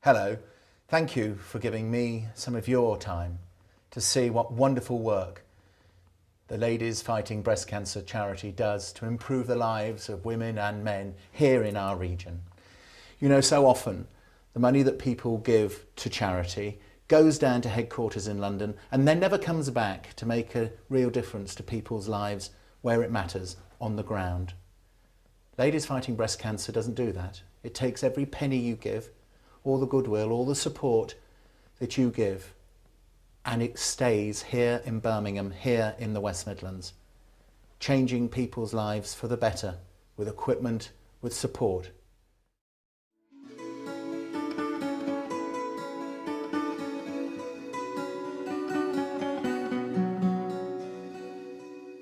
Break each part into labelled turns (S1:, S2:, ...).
S1: Hello, thank you for giving me some of your time to see what wonderful work the Ladies Fighting Breast Cancer charity does to improve the lives of women and men here in our region. You know, so often the money that people give to charity goes down to headquarters in London and then never comes back to make a real difference to people's lives where it matters, on the ground. Ladies Fighting Breast Cancer doesn't do that. It takes every penny you give, all the goodwill, all the support that you give, and it stays here in Birmingham, here in the West Midlands, changing people's lives for the better, with equipment, with support.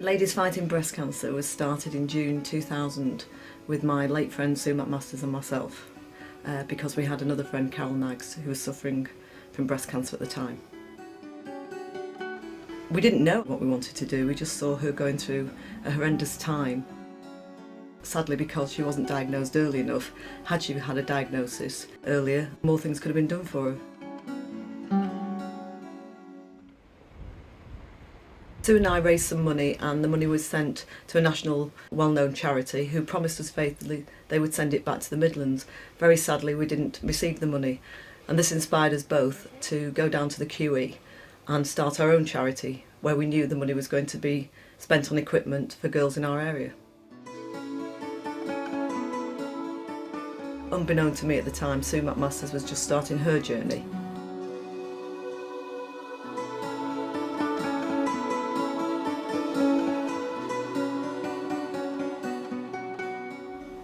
S2: Ladies Fighting Breast Cancer was started in June 2000 with my late friend Sue McMasters and myself, because we had another friend, Carol Naggs, who was suffering from breast cancer at the time. We didn't know what we wanted to do, we just saw her going through a horrendous time. Sadly, because she wasn't diagnosed early enough, had she had a diagnosis earlier, more things could have been done for her. Sue and I raised some money, and the money was sent to a national well-known charity who promised us faithfully they would send it back to the Midlands. Very sadly, we didn't receive the money, and this inspired us both to go down to the QE and start our own charity, where we knew the money was going to be spent on equipment for girls in our area. Unbeknown to me at the time, Sue McMasters was just starting her journey.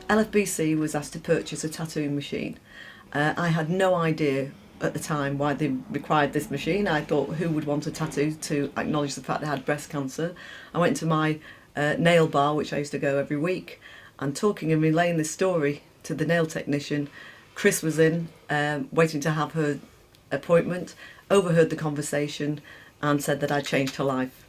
S2: LFBC was asked to purchase a tattooing machine. I had no idea at the time why they required this machine. I thought, who would want a tattoo to acknowledge the fact they had breast cancer? I went to my nail bar, which I used to go every week, and talking and relaying this story to the nail technician. Chris was in, waiting to have her appointment, overheard the conversation and said that I'd changed her life.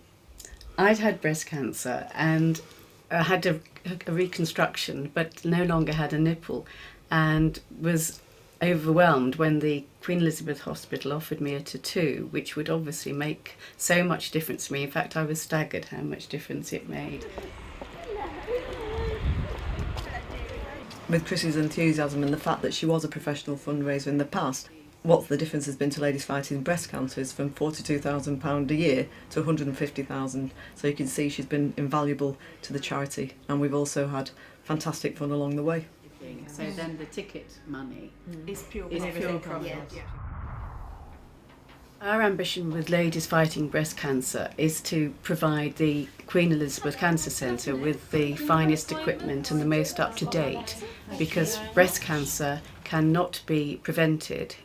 S3: I'd had breast cancer and I had a reconstruction, but no longer had a nipple, and was overwhelmed when the Queen Elizabeth Hospital offered me a tattoo, which would obviously make so much difference to me. In fact, I was staggered how much difference it made.
S2: With Chrissy's enthusiasm and the fact that she was a professional fundraiser in the past, what the difference has been to Ladies Fighting Breast Cancer is from £42,000 a year to £150,000. So you can see she's been invaluable to the charity, and we've also had fantastic fun along the way.
S3: So then the ticket money
S4: is pure
S3: profit. Yeah. Our ambition with Ladies Fighting Breast Cancer is to provide the Queen Elizabeth Cancer Centre with the finest equipment and the most up-to-date, because breast cancer cannot be prevented.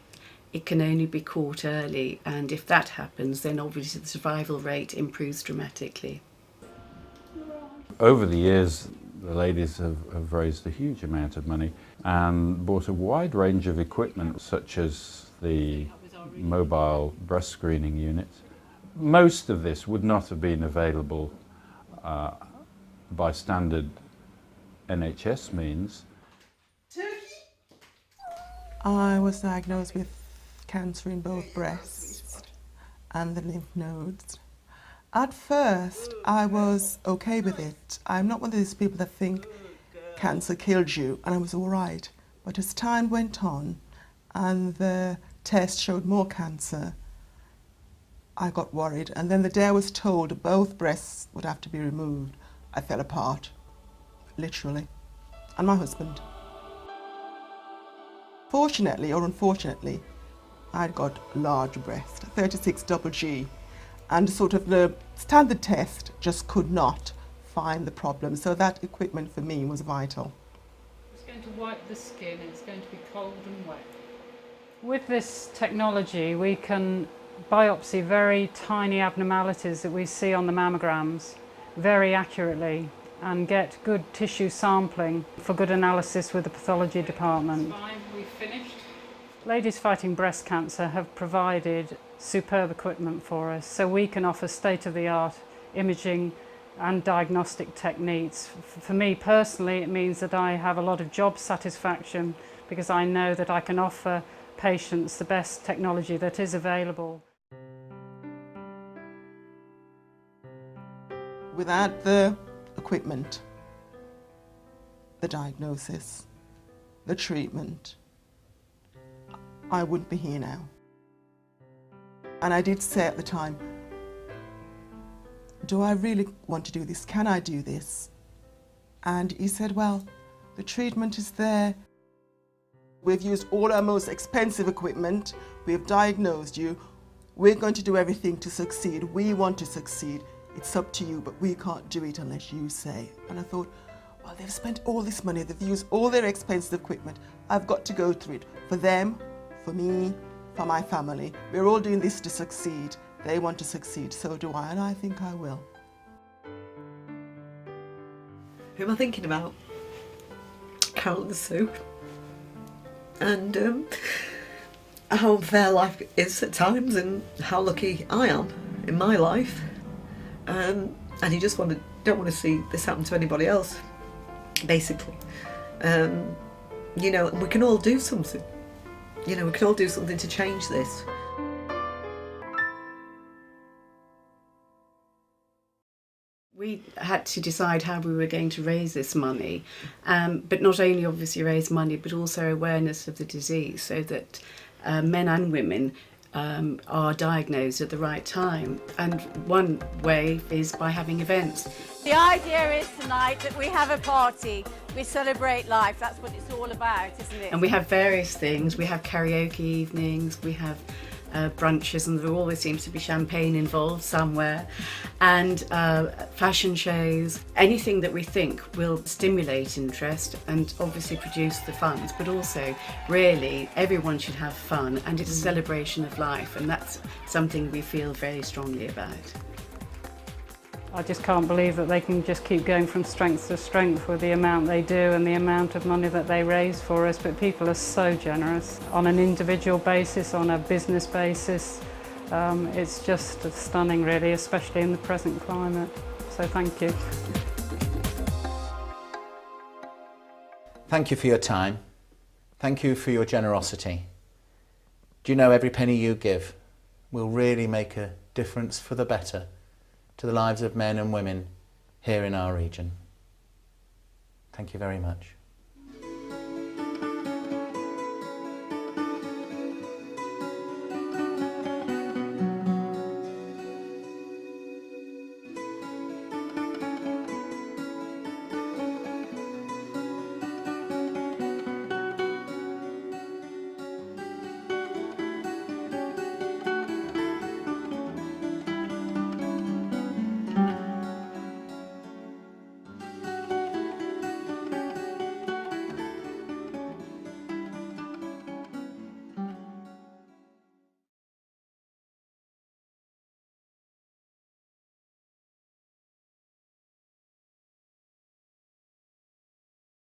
S3: It can only be caught early, and if that happens, then obviously the survival rate improves dramatically.
S5: Over the years, the ladies have raised a huge amount of money and bought a wide range of equipment, such as the mobile breast screening unit. Most of this would not have been available by standard NHS means.
S4: I was diagnosed with cancer in both breasts and the lymph nodes. At first, I was okay with it. I'm not one of these people that think cancer killed you, and I was all right. But as time went on and the test showed more cancer, I got worried. And then the day I was told both breasts would have to be removed, I fell apart, literally, and my husband. Fortunately or unfortunately, I'd got large breast, 36 double G, and sort of the standard test just could not find the problem. So that equipment for me was vital.
S6: It's going to wipe the skin, it's going to be cold and wet. With this technology, we can biopsy very tiny abnormalities that we see on the mammograms very accurately and get good tissue sampling for good analysis with the pathology department. That's fine, we've finished. Ladies Fighting Breast Cancer have provided superb equipment for us, so we can offer state-of-the-art imaging and diagnostic techniques. For me personally, it means that I have a lot of job satisfaction, because I know that I can offer patients the best technology that is available.
S4: Without the equipment, the diagnosis, the treatment, I wouldn't be here now. And I did say at the time, do I really want to do this? Can I do this? And he said, well, the treatment is there. We've used all our most expensive equipment. We've diagnosed you. We're going to do everything to succeed. We want to succeed. It's up to you, but we can't do it unless you say. And I thought, well, they've spent all this money. They've used all their expensive equipment. I've got to go through it. For them, for me, for my family. We're all doing this to succeed. They want to succeed, so do I, and I think I will.
S2: Who am I thinking about? Carol and Sue. And how unfair life is at times and how lucky I am in my life. And you just don't want to see this happen to anybody else, basically. You know, and we can all do something. You know, we can all do something to change this.
S3: We had to decide how we were going to raise this money, but not only obviously raise money, but also awareness of the disease, so that men and women are diagnosed at the right time. And one way is by having events.
S7: The idea is tonight that we have a party, we celebrate life, that's what it's all about, isn't it?
S3: And we have various things. We have karaoke evenings, we have brunches, and there always seems to be champagne involved somewhere, and fashion shows, anything that we think will stimulate interest and obviously produce the funds, but also really everyone should have fun, and it's a celebration of life, and that's something we feel very strongly about.
S6: I just can't believe that they can just keep going from strength to strength with the amount they do and the amount of money that they raise for us, but people are so generous on an individual basis, on a business basis. It's just stunning really, especially in the present climate. So thank you.
S1: Thank you for your time. Thank you for your generosity. Do you know every penny you give will really make a difference for the better to the lives of men and women here in our region. Thank you very much.